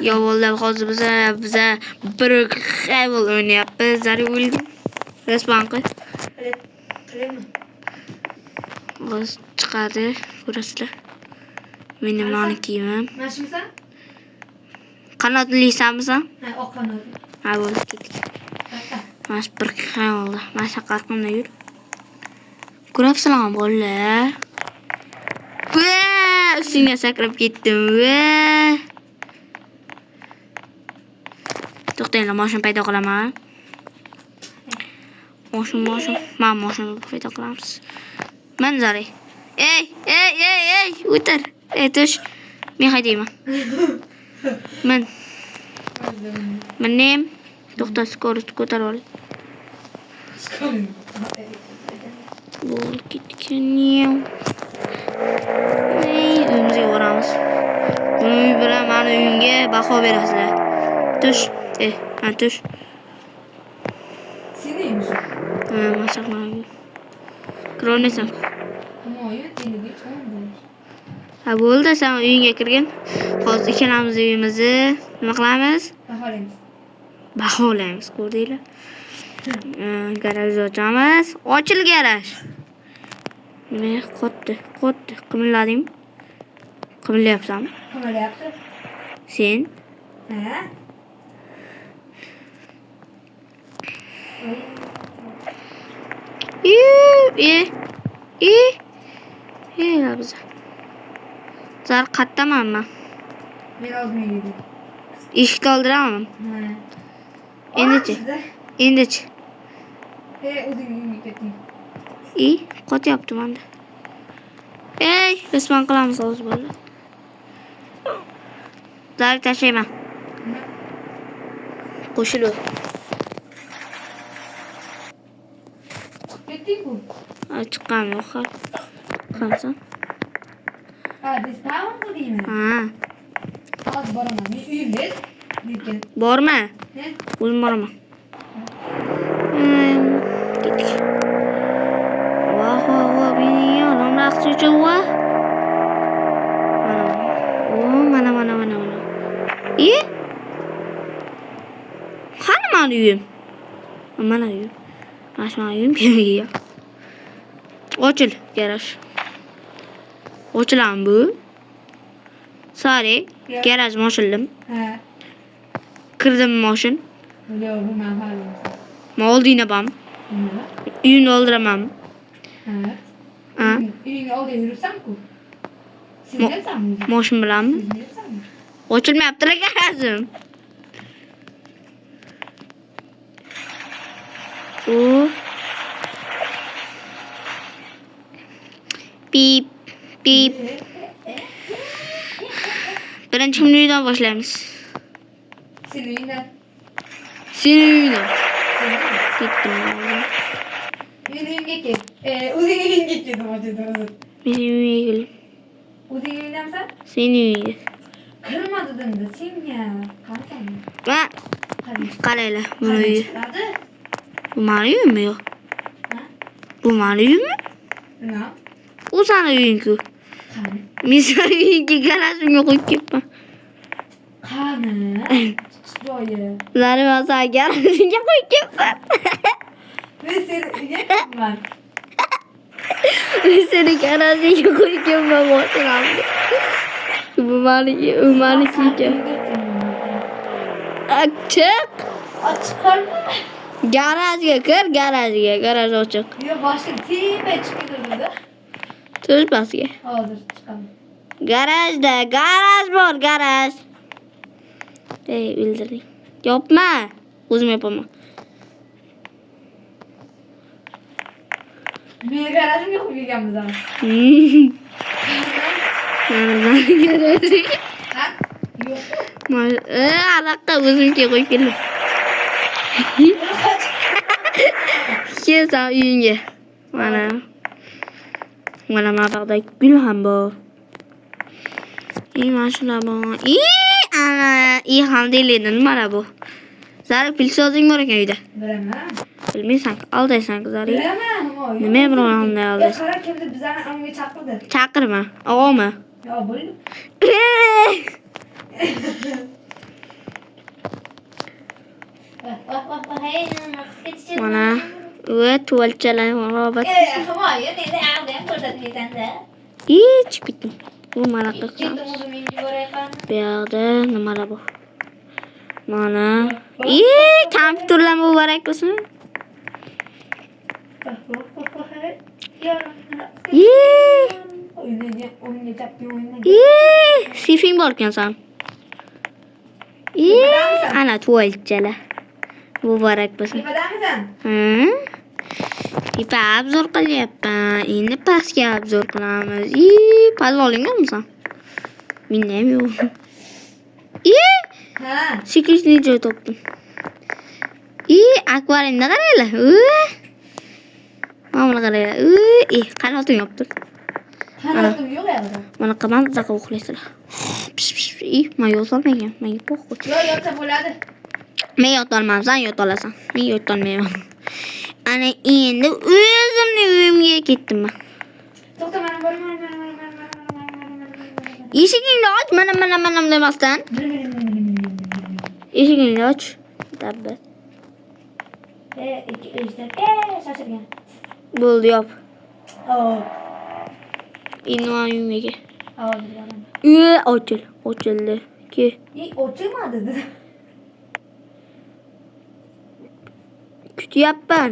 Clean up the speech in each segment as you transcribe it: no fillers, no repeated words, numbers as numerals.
Yo vallahi hozir biza bir xayol o'ynayapmiz. Zarur o'ldim. Respawn qil. Qilaymi? O'z chiqadi, ko'rasizlar. Mening nonni kiyimim. Mana shunsan? Qanotlisanmi sen? Ha, oq qanot. Ha, bo'ldi, ketdik. Mana bir xayolda. Mana shu qarqimda yur. Ko'rapsizlarmi bolalar? Ustingga sakrab ketdim. To'xtanglar, mashina paydo qilaman. Mashina paydo qilamiz. Manzara. Ey, o'tir. Tush. Men haydayman. Menim to'xta, skorost ko'tarib ol. Bo'l ketgan. Uyimizga boramiz. Uy bilan mani uyimga baho berasizlar. Tush. Tush. Seni uyimiz. Masakman. Kiraolmaysan. Ha, bo'ldi, sen uyingga kirgin. Hozir ikkalamiz uyimizni nima qilamiz? Baholaymiz, ko'rdinglar? Garaj ochamiz. Ochil garaj. Nima qotdi. Qimilladingmi? Qimillayapsanmi? Qimilyapti. Sen? Ha? Biza. Zar qattaman men. Men oldimga yedim. Eshikni oldiraman. Ha. Endichi. O'zingga ketding. Qotyapti menda. Respawn qilamiz hozir bo'ldi. Zar tashlayman. Qo'shilib. Ketding-ku. Chiqqan yo'q. Qansan? Respawn qildingmi? Ha. Hozir boraman. Men uyimda lekin. Borma. O'zim boraman. Ketdik. Voh, meni yo'lim raqschi va. Mana. Qani mani uyim? Mana uyim. Mana uyim kemiga. Ochil garaj. Ochilam bu. Sari, garaj ochildim. Ha. Kirdim mashin. Yo'q, bu men halim. Ma oldingda bam. Uyimni oldiraman. Ha. Uyingga oldiga yuribsan-ku. Sizlarsanmi? Mashin bilanmi? Ochilmayapti garajim. Pip. Birinchi uydan boshlaymiz. Seni uyingdan. Ketdim. Meni uyimga ket. O'zing uyingga ketdim hozir. Meni uyimga kel. O'zing uyingdansan? Seni uyingga. Kirma dedim-da senga. Qarasan. Qaranglar, bu uy. Qadi? Bu mani uyimmi yo'q? Ha? Bu mani uyimmi? Nima? U seni uying-ku. Qani? Men seni uyingga garajimga qo'yib ketman. Qani? Joyi. Ularni men seni garajimga qo'yib ketman. Men seni uyga ketman. Men seni garajimga qo'yib ketman mashinamga. Bu maniki. Chiq. Chiqarma. Garajga kir, garaj ochiq. Yo, boshim tepa chiqdi-da. Tush pastga. Hozir chiqaman. Garaj bor, garaj. O'ldirding. Yopma. O'zim yopaman. Meni garajimga qo'yib kelganmiz-a. Garaj. Ha? Yo'q. Anaqa o'zimga qo'yib keldim. Kelsan uyingga. Mana mabaqda gul ham bor. Mana shular bor. Ana, ham deyiladi, nima bu? Zarif pilsozing bor ekan uyda. Bilaman. Bilmaysan, aldaysan Zarif. Bilaman. Nima bilan aldaysan? Qara kimdir bizani amga chaqirdi. Chaqirma. O'g'mi? Yo, bo'ldi. Vah vah vah hey nasıl geçeceğiz? Mana tuvalchalar robat. Hayır neyse aldım ko'rsatmaysan da. Hiç bitdim. Bu mana Ketdim qilamiz. o'zim endi borayapman. Bu yoqda nimalar bor? Mana. Kompyuterlar muborak bo'lsin. O'yinga chapdi o'yinga. Sifing bor ekansan. Ana tuvalchalar. Muborak bo'lsin. Tepadamisan? Ha? Ipa obzor qilyapman. Endi pastga obzor qilamiz. Podvolingamisan? Menda ham yo'q. Ha. Секретный joy topdim. Akvariumda qaranglar. Mana qaranglar. Qanotim yoptir. Qanotim yo'q yerda. Mana qamanzaqa uxlaysizlar. Men yotolmayman. Menga po'xo'ch. Yo'q yotsa bo'ladi. Men yotolmayman, sen yotolasan. Men yotolmayman. Ana endi o'zimning uyimga ketdim men. To'xta mana boraman. Eshigingni och, mana demasdan. Eshigingni och. Dabba. 2 3 shoshirgan. Bo'ldi, yop. Hop. Endi men uyimga. Hozir boraman. Ochildi. Ke. Ochilmadi dedi. Kutyapman.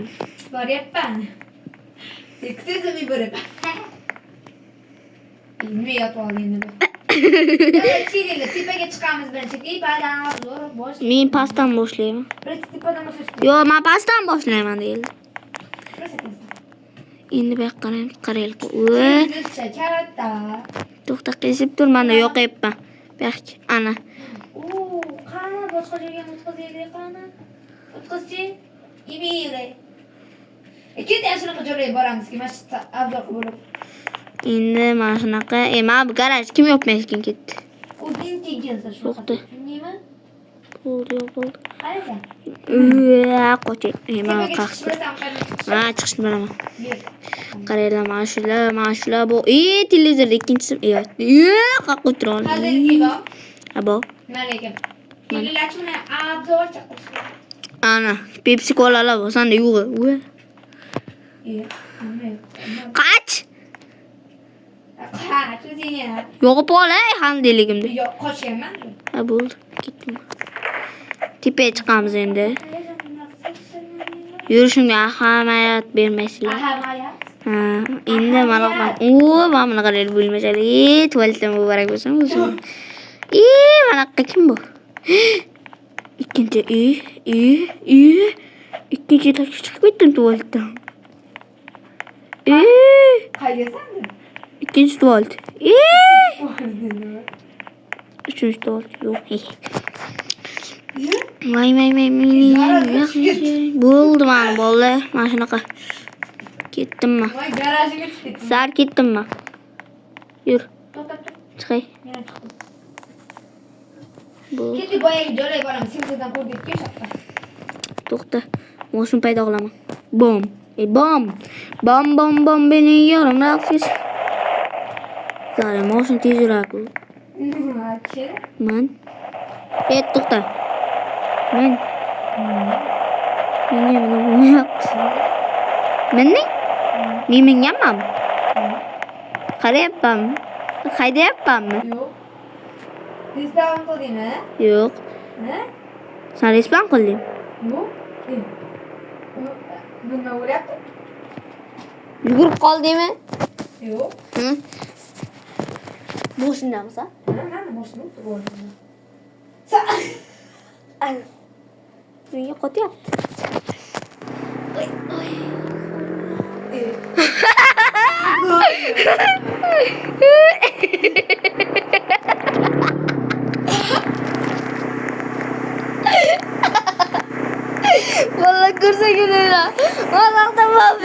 Boryapman. Sekizimi boraman. Nima yotib olding endi? Chigili tepaga chiqamiz birinchi. Tepadan zo'r bosh. Men pastdan boshlayman. Birinchi tepadan boshlashdi. Yo'q, men pastdan boshlayman deyildi. Endi bu yoqqa qaraylik. Katta. To'xta, qizib tur, menda yo'qyapman. Bu yoqqa. Ana. Qani boshqa joyga o'tkazaylik qani? O'tkazchi. Ibire. Ikkita shunaqa joyga boramizki, masjidda avzoq bo'lib. Endi mana shunaqa, men bu garaj kim yopmaydi ekan ketdi. O'zing teggansan shunaqa. To'xta. Nima? Bo'ldi. Qaraysan. Qo'chay. Men qaqdi. Chiqishni bilaman. Qaranglar, mana shular bu. Televizorda ikkinchisi. Qaqqa o'tira olmayman. Hozirgi bor. Abo. Malaka. Kelilachuna abzor chaqir. Ana, Pepsi Cola'lar bor, senda yo'q. Qach. O'zingga. Yo'qib olay, hamdeligimda. Yo'q, qochganman. Ha, bo'ldi. Ketdim. Tepaga chiqamiz endi. Yurishimga ahamiyat bermaysizlar. Ahamiyat. Ha, endi mana mana qaraylik bo'lmashali. Tuvaletdan muborak bo'lsin o'zim. Mana kim bu? Ikkinchi ikkinchi etapga chiqib ketdim tuvaletdan. Qayersan? Ikkinchi tuvalet. Uchinchi tuvalet yo'q. Voy. Bo'ldi mana bo'ldi. Mana shunaqa. Ketdim men. Voy garajiga chiqdim. Sar ketdim men. Yur. To'xtab. Chiqay. Yana chiqdim. Bu. Ketdi boyagi joyga boramiz. Simsadan ko'rdikki shoqqa. To'xta. Moshun paydo qilaman. Bom. Bom beni yarim raqsiz. Zara moshun tezroq. Nima? Men. To'xta. Men nima bo'lmayapti? Menning? Men mengaman. Qarayapman. Haydayapmanmi? Yo'q. Respawn qildingmi? Yo'q. Ha? Sen respawn qilding? Yo'q. Nima bo'lyapti? Yugurib qoldingmi? Yo'q. Moshindamisan? Mana boshim o'tib Menga qotyapti. Vallahi ko'rsaginglar. Vallahi tamam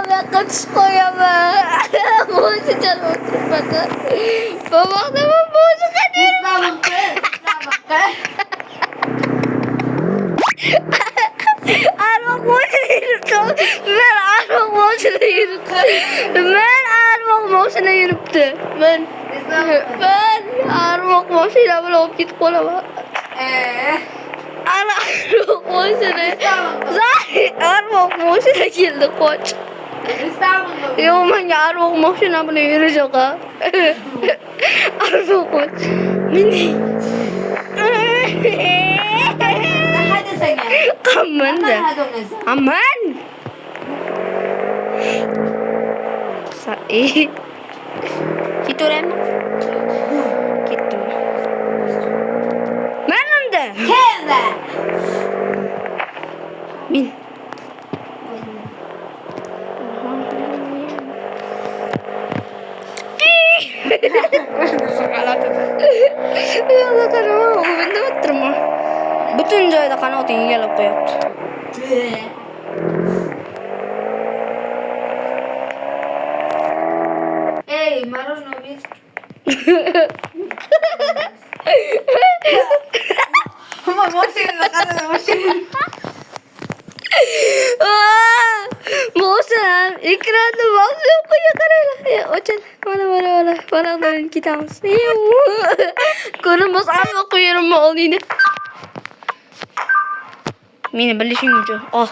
ben kaçış koyamam. Boğazı canım oturup bakın. Babam da boğazı kaçıyorum. Armak boğazına yürüttüm. Ben armak boğazına yürüttüm. Ben armak boğazına böyle optik kolama. Ana boşuna. Zaten araba boşuna geldi koç. Yo menga araba mashina bilan yurajak ha. Araba koç. Meni. Qamanda. Aman. Sai. Kitoraman. Ketdim. Menimda. Men. Butun joyda qanotingga yalab qo'yapti. Ey, мороженое бер. Ama машина qanaqa mashina? Bo'lsam ekranda mavzu qo'ya qaranglar. O'chin, mana ketamiz. Ko'rinmas hamma qo'yarimni oldingda. Meni bilishing uchun. Oh.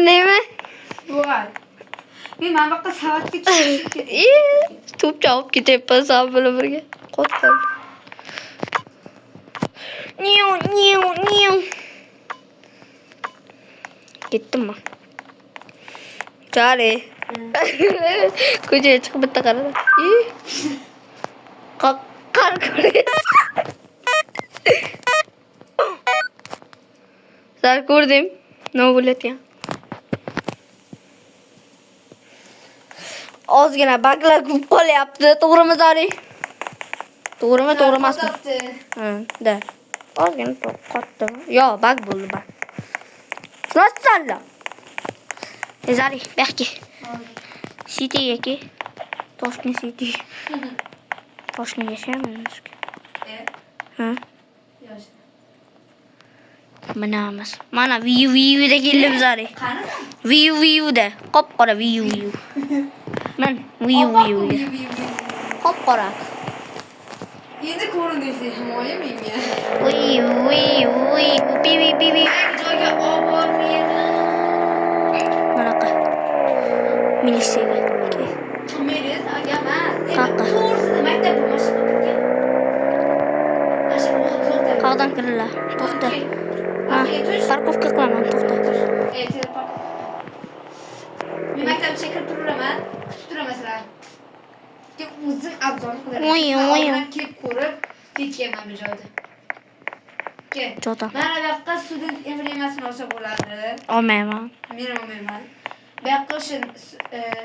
Nima? Voy. Men mana bu yoqqa savatga tushib To'p chavib ketyapman sen bilan birga. Qotdim. Niu. Ketdimmi? Chale. Ko'chaga chiqib bitta qaradi. Qar ko'ryapsan. Sar ko'rdim. Nima bo'layotgan? Ozgina baglar ko'p qolyapti. To'g'rimi, Zari? To'g'rimi, to'g'ri emasmi? Da. Ozgina qotdi. Yo, bag bo'ldi, bag. Nasalla. Zari, berki. City yeki. Toshkent City. Toshkent yashaymiz. Ha? Mana emas. Mana Viu da keldim, Zari. Qani? Viu da. Qop-qora Viu. Men Viu. Qop-qora. Endi ko'rindingiz, himoya menga. Pivi. Joyga obormaydi. Manaqa. Militsiyaga. Meres agaman. Qaqqa. To'g'risi maktabga mashina kirgan. Mashina to'xta. Qaqdan kirdilar. To'xta. Ha, parkovka qilaman, to'xta. Men maktabga kirib turaman. Kutib turaman sizlar. O'zim abzorni qilaman. Voy. Kelib ko'rib ketganman bu joyda. Kel. Jo'ta. Mana bu yoqqa student emblemasini olsa bo'ladi. Olmayman. Men olmayman. Bu yoqqa o'sha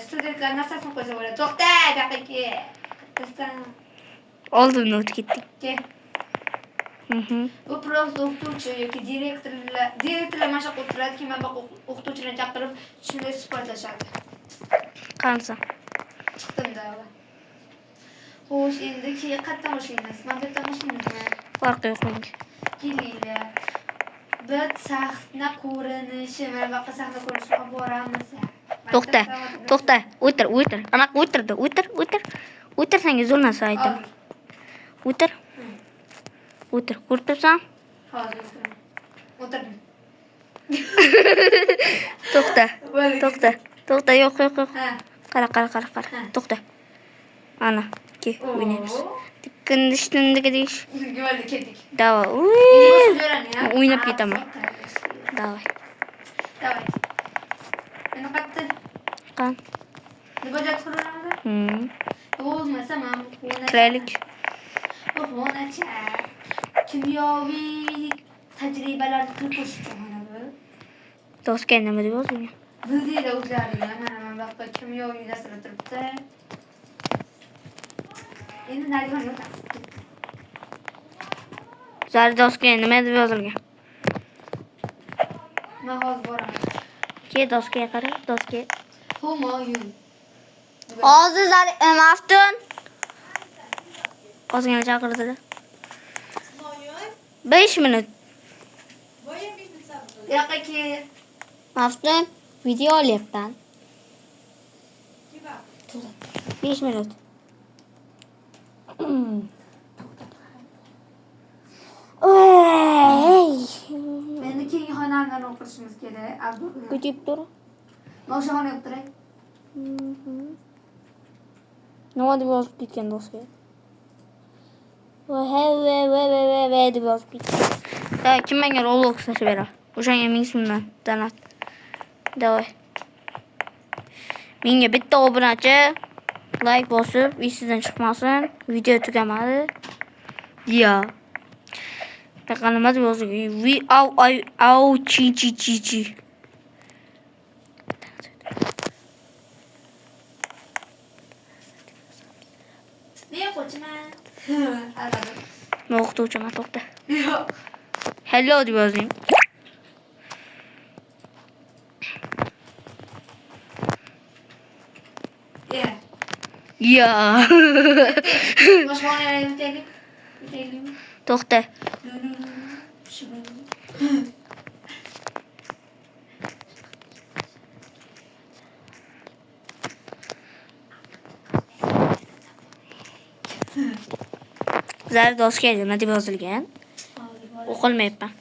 studentlar narsasini qo'ysa bo'ladi. To'xta, bu yoqqa kel. To'xtam. Oldimdan o'tib ketdik. Kel. Bu просто o'qituvchi yoki direktorlar mana shu o'tiradi, keyin mana bu o'qituvchini chaqirib shunday suhbatlashadi. Qansa? Chiqdim-da. Xo'sh, endi qayerdan boshlaymiz? Mana bu yerdan boshlaymiz. Farqi yo'q menga. Kelinglar. Biz sahna ko'rinishi, mana bu yoqqa sahna ko'rinishga olib boramiz. To'xta. O'tir. Anaqa o'tirdi. O'tirsangiz zo'rnasa aytaman. O'tir. Ko'rib tursan? Hozir o'tirdim. To'xta. Yo'q. Ha. Qara. To'xta. Ana, kel, o'ynaymiz. Tindish. Bo'ldi, ketdik. Давай. O'ynab ketaman. Давай. Meni qayerda? Qan. Nima javob qilamiz? Bo'lmasa men Qilaylik. Xonacha. Kimyoviy tajribalar qilib ko'rish uchun mana bu. Doska nima deb yozilgan? Bildinglar o'zlaringlar, mana bu yoqqa kimyoviy narsalar turibdi. Endi nariga o'tamiz. Zari doska nima deb yozilgan? Men hozir boraman. Ke doskaga qara, doska. Humoyun. Hozir Zari Maftun. Ozgina chaqirdilar. 5 minut. Yoqqa kel. Maftun video olyapman. 5 minut. Endi keyingi xonani o'qishimiz kerak. Abdullah. Ko'chib tur. O'sha xona o'tiray. Nima deb yozib ketgan do'stga? Voy deb yozib ketgan. Da kim menga Roblox ochib beradi? O'shanga 1000 so'mdan donat. Davay. Menga bitta obunachi like bosib, esidan chiqmasin. Video tugamadi. Ya. Nima deb yozgan? Au chi. Ne qo'chiman? Albatta. Men o'qituvchiman, to'xta. Yo'q. Hello deb yozing. Ya. Boshqa xonalarni bitaylik. To'xta. Zar doska nima deb yozilgan? O'qilmayapman.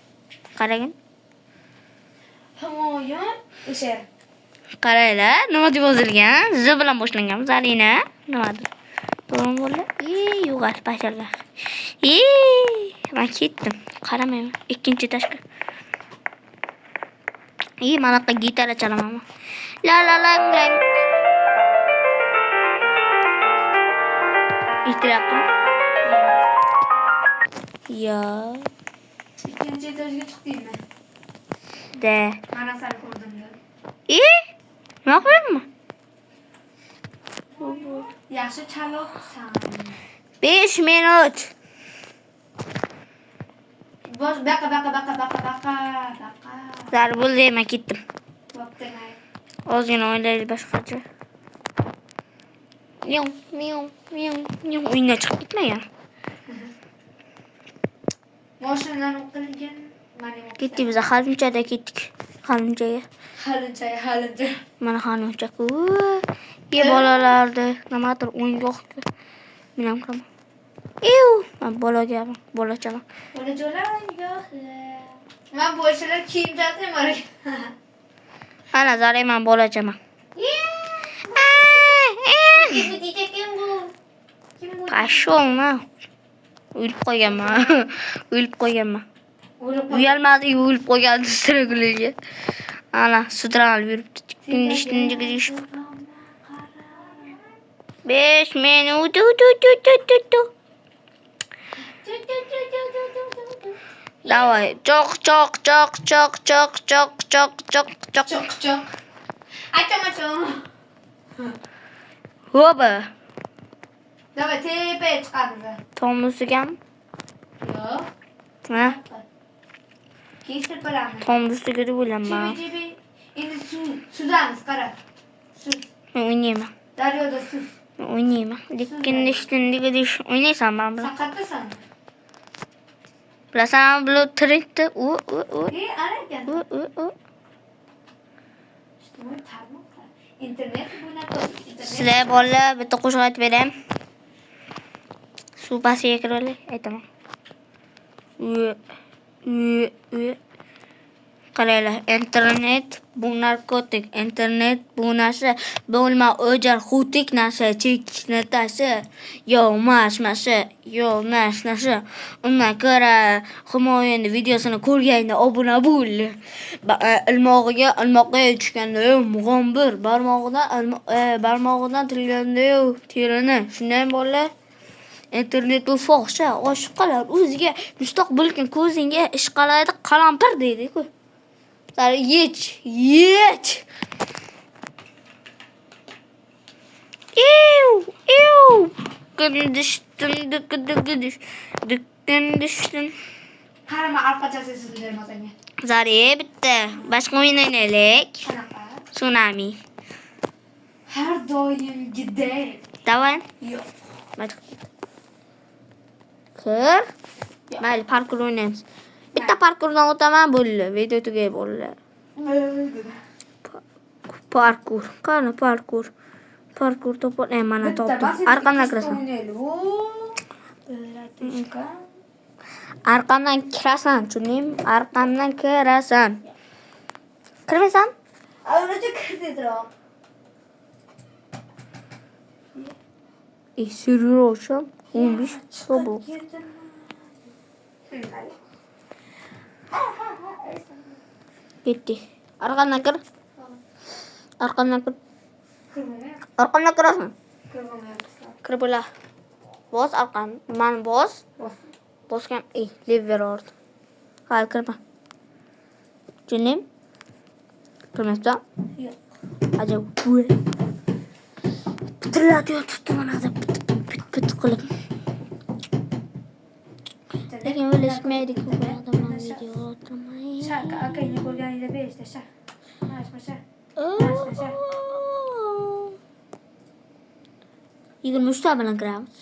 Qaragin. Hamoyon o'sha. Qaranglar, nima deb yozilgan? Z bilan boshlangan. Zarina, nimadir? To'g'ri bo'ldi? Yo'q, basharlar. Men ketdim. Qaramayman. Ikkinchi tashqi. Mana yoqqa gitara chalaman. La lang. Itirapmi? Ya. Ikkinchi etajga chiqdingmi? De. Mana seni ko'rdim. Nima qilyapman? Yaxshi chalobsan. 5 minut. Bosh baqa. Zar bo'ldi, men ketdim. Bo'pti-may. Ozgina o'ylaylik boshqacha. Miyav. Uydan chiqib ketmagan. Mashinadan o'qilgan. Ketdik biz Xalinchada ketdik. Xalinchaga. Halincha. Mana Xalincha-ku. Bolalardi. Nimadir o'yingohga. Men ham kiraman. Men bolachaman. Bolajo'lar o'yingohi. Men bo'yshalar kiyim taqdim Ana Zara men bolachaman. Kim bu? Qashongmi? O'lib qo'yganman. Uyalmadi, o'lib qo'ygan straguliga. Ana sudral yuribdi. Tindish. 5 minut. Давай. Choq. Acham. Ho'ba. Davay tepaya chiqamiz. Tomusigam. Yo'q. Ha? Kesib bilamiz. Tomusiga deb o'ylayman. Jibi. Endi suzamiz, qara. Suz. Men o'ynayman. Daryoda suz. Men o'ynayman. Lekin dish o'ynaysan men bilan. Sen qayerdasan? Bilasan, bu trendda Ana ekan. Internet bunaqa. Sizlar bolalar bitta qo'shiq aytib beraman. Suv pastiga kirib aytaman. Qaranglar, internet bu narkotik, internet bu narsa bo'lma o'jar xutik narsa, cheknatasi, narsa. Undan ko'ra Humoyinning videosini ko'rganda obuna bo'l. Ilmoqqa tushganda mug'ombir, barmog'idan tilganda terini. Shunday bolalar. Internet bu fohisha, oshiqlar o'ziga mushtoq bo'lgan ko'zingga ishqalaydi, qalampir deydi-ku. Zar yech. Gidishdim. Qarama, arqachasi sizlar senga. Zari bitta boshqa o'yin o'ynaylik. Qanaqa? Tsunami. Har doimgidek. Davay. Yo'q. Kir. Mayli, parkur o'ynaymiz. Bitta parkurdan o'taman bo'ldi. Video tugay bo'ldi. Parkur. Qani parkur. Parkur topib mana topdim. Arqamdan kirasan. O'ratichka. Arqamdan kirasan, tushundingmi? Arqamdan kirasan. Kirmaysan? Avracha kir tezroq. Seriyosan? 15 so'm. Ketdi. Arqamdan kir. Arqamdan kir. Arqamdan kirasan. Kir bo'la. Bos arqam. Mana bos. Bosgan. Lever ordi. Hal kirma. Tushundingmi? Kirmaysan? Yo'q. Ajab. Bitirlatıyor tuttum ona da pıt qilib. Lekin o'ylashmaydik bu odamlar video o'tirmay. Shaka akangni ko'rganingda berishdi, shak. Mashmasha. 23 ta bilan kiramiz.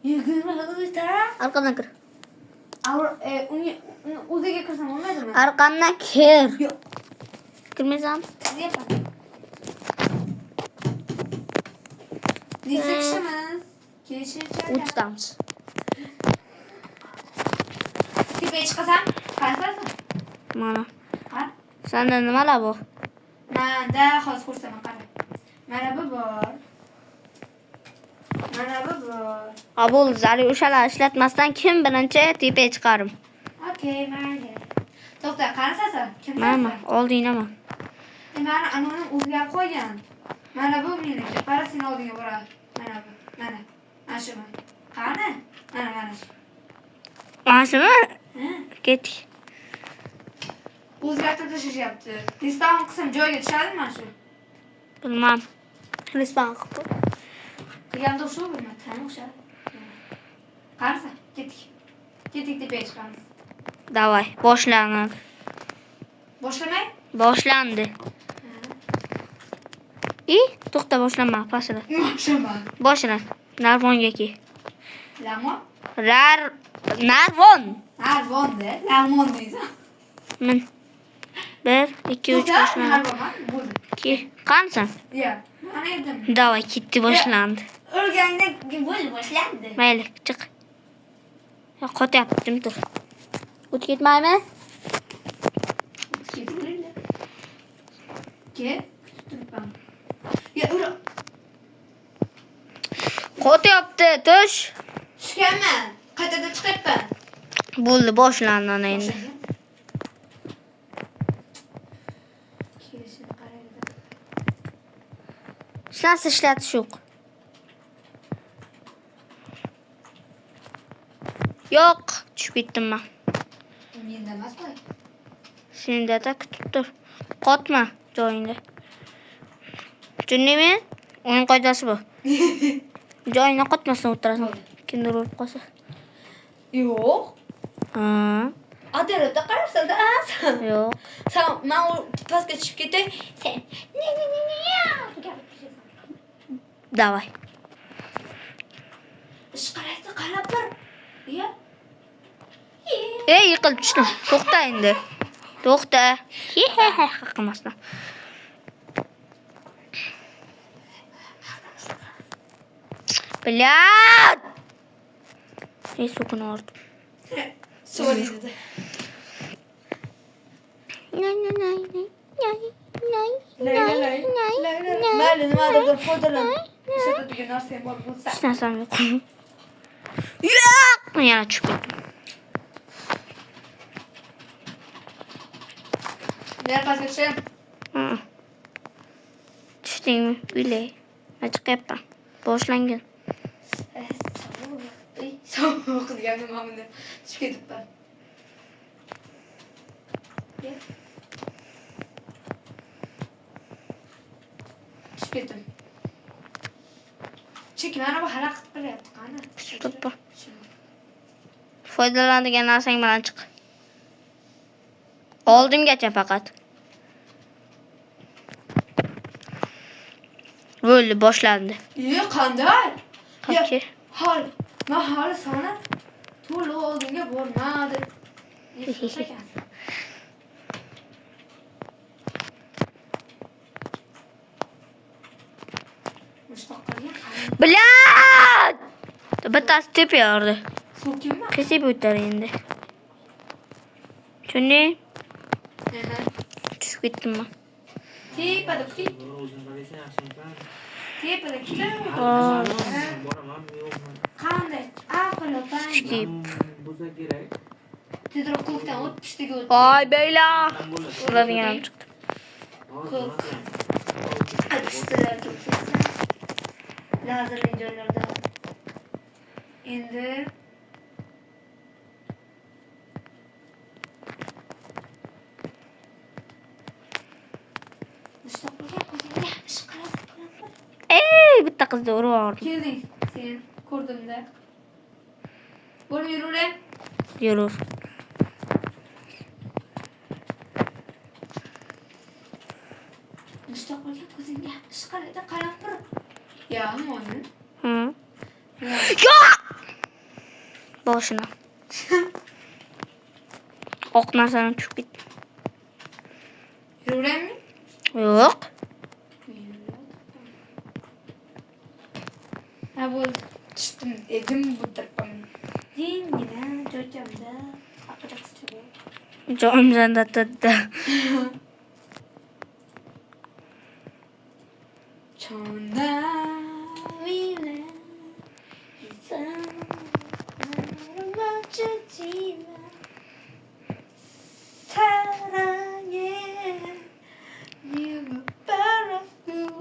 23 ta? Arqamdan kir. Uni o'ziga kirsam bo'lmaydimi? Arqamdan kir. Yo'q. Kirmaysan? Deyapman. Necha kishimiz? Kelishib 3 tamiz. Tepaga chiqasam, qayerdasan? Mana. Qara. Senda nimalar bu? Manda hozir ko'rsaman, qara. Mana bu bor. Mana bu bor. Abul zali o'shalar ishlatmasdan kim birinchi tepaga chiqarim? Okey, mayli. To'xta, qarasasan, kim Mana, oldingdaman. Mana anoni o'zgarib qo'ygan. Mana bu meniki. Qara, sen oldinga boradi. Mana bu. Mana. Mana shu. Qani? Mana. Mana shumi? Ha? Ketdik. O'zgartirib tashlashyapti. Respawn qilsam joyiga tushadimi mana shu? Bilmam. Respawn qilib. Qilganda shu bilmay, tan o'xshadi. Qarasa, ketdik. Ketdik deb chiqamiz. Davay, boshlanadi. Boshlamay? Boshlandi. To'xta boshlanma, pasla. Boshlamay. Boshlan. Narvonga kel. Lamon? Narvon. Narvonda, lamon deysan. Min. 1, 2, 3 boshlan. Narvon, bo'ldi. Ki, qansan? Ya, mana edim. Davay, ketdi boshlandi. O'rganda bo'ldi, boshlandi. Mayli, chiq. Qotyaptim, tur. O'tib ketmaymi? Ke? Turibman. Ya, ura. Qotyapti, tush. Tushganman. Qaytada chiqyapman. Bo'ldi, boshlandi ana endi. Kelishini qaraydi. Hech narsa ishlatish yo'q. Yo'q, tushib ketdim men. Menda emas qo'y. Senda kutib tur. Qotma joyingda. Tushundingmi? O'yin qoidasi bu. Joyingda qotmasdan o'tirasan. Kimdir urib qolsa. Yo'q. Ha. Adirada qarasada san. Yo'q. Sen men pastga tushib ketay. Sen. Davay. Ish qaraydi, qarab tur. Ya. Yiqilib tushdim. To'xta endi. To'xta. Qilmasdan. Blat! So'kini ordim. Sorry dedi. Mayli, nimadir foydalan. Ishlatadigan narsa bor bo'lsa. Hech narsam yo'q. Yo'q! Men yana tushib ketdim. Ner pastga tushim. Tushdingmi? O'ylay. Men chiqyapman. Boshlangan. Sovuq deganim hamda tushib ketibman. Tushib ketdim. Cheki mana bu harakat qilyapti, qani? Stop. Foydalanadigan narsang bilan chiq. Oldimgacha faqat. Bo'ldi, boshlandi. Qanday? Qachon? Hol. Mahali sana to'liq oldinga bormadi. Blat! Bittasi tepaga urdi. Suv kimmi? Kesib o'tar endi. Tushunding? Aha. Tushib ketdim men. Tepada kuting. Tepada kuting. Qanday? Aql opang. Tushib. Bo'lsa kerak. Tezroq ko'kdan o't pushtiga o't. Voy beylar. Uradigan chiqdi. Ko'k. Pushtilar ketsa. Lazerli joylarda. Endi Mustaqilga ko'zingga ish qiladi. Bitta qizni urib yubordim. Kelding sen ko'rdimda. Bo'lib yuraver. Yurur. Mustaqilga ko'zingga ish qiladi. Qarab tur. Ya, mo'min. Hı. Ya. Ya! Boşuna. Ok narsani tushib ketdi. Yuravermi? Yo'q. Ha bo'ldi. Tushdim edim bu tarafdan. Jingina jo'jamda aqroq chiqdi. Joyimdan tatdi. Chonda vile 사랑해 네가 바라보고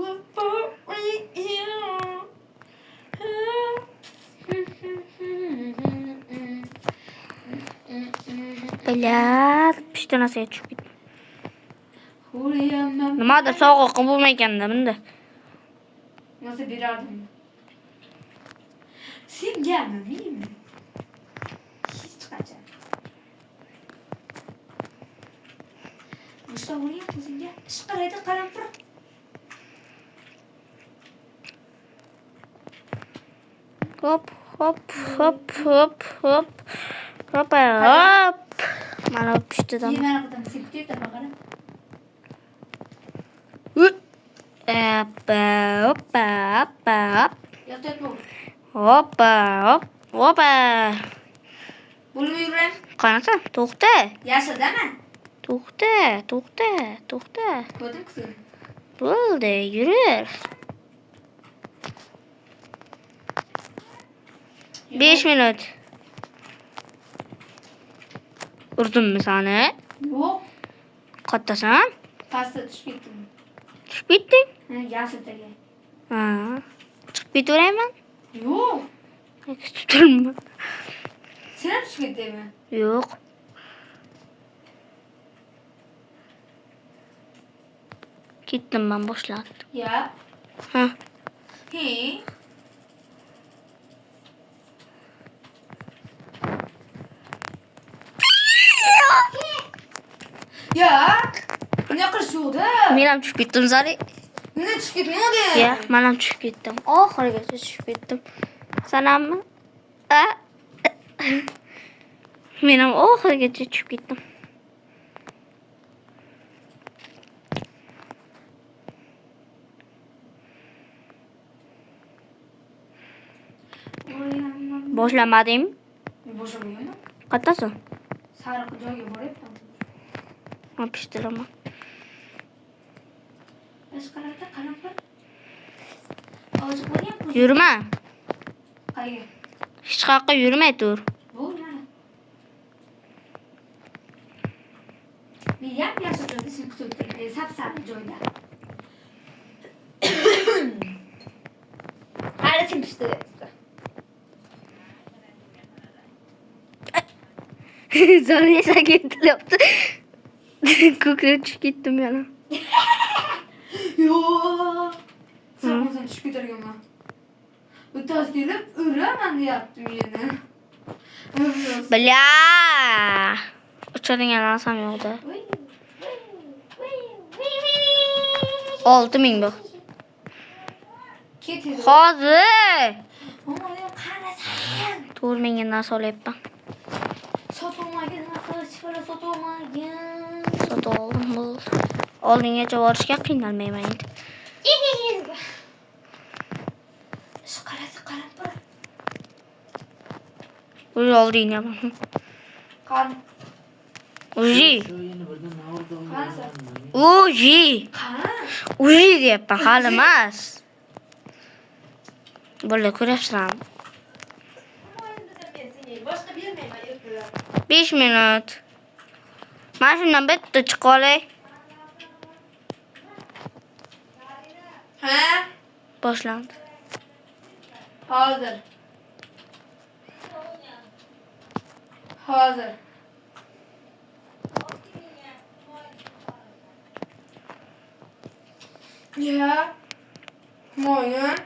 Bilat, pishti narsaga tushib ketdi. Huriyamam Nimadir sog'liqqa bo'lmayganda bunda. Nasıl birardım? Sen gelme değil mi? Hiç kaçar. Mustafa oraya kızım gel. Şıkaraydı karanfır. Hop hop hop hop hop. Hop hop. Mana pishtidan. Yemen akıdan septi de bakalım. Hoppa hoppa hoppa hop. Yatıyor mu? Hoppa hop hoppa. Bunu yürüyen. Qanaqa? To'xta. Yaşa değil mi? To'xta. Gördün kızım. Bo'ldi, yurur. 5 minut. Urdimmi seni? Yok. Kattasan? Pasta düşüp gittim. Tushib ketding? Yaşa tege. Ha. Chiqib ketaverayman. Yok. Kutib turibman. Sen düşüp gittin mi? Yo'q. Ketdim men boshlab. Ya. Ha. He. Ya. Ne kırışıyordu? Men ham tushib ketdim zari. Ne düşüp gittin o de? Ya, men ham tushib ketdim. Oxirigacha tushib ketdim. Sen hammi? Men ham oxirigacha tushib ketdim. Boshlamadingmi? Boşa koyuyorum. Qattasan? Sarı joyga borib. Men pishtiraman. Tashqarida qanaqa? Oziq bo'lyapmi? Yurma. Qayga? Hech qayerga yurmay tur. Bo'lma. Men yap yaxshi joyda seni kutib turibman. Sap-sariq joyda. Hali sen pistirayapsan. Zari esa ketilyapti. Ko'krak tushib ketdim yana. Yo. Sen o'zing tushib ketarganman. O'taz kelib uraman deyaptim yana. Bля. Uchadigan narsam yo'qda. 6000 bu. Ketdi. Hozir. Omonim qarasan. 4000 ga narsa olyapman. Sotolmagan narsa chiqara sotolmagan. Sotib oldim bo'ldi. Oldingacha borishga qiynalmayman endi. Shu qarasi qarab tur. Uji oldinglar. Qan. Uji. Qanisi? Uji. Qani? Uji deyapman, hali emas. Bo'la ko'rasizlarmi? Boshqa bermayman, ertalar. 5 minut. Mana shundan bitta chiqib olay. Ha? Boshlandi. Hozir. Hozir. Ya. Mo'yin.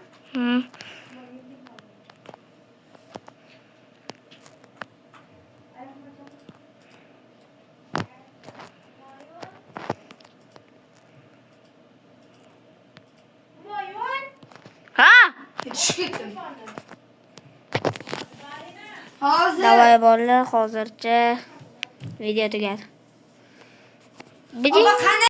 Ha? Tushib ketdim. Hozir. Davay bolalar, hozircha video tugadi. Baba qani?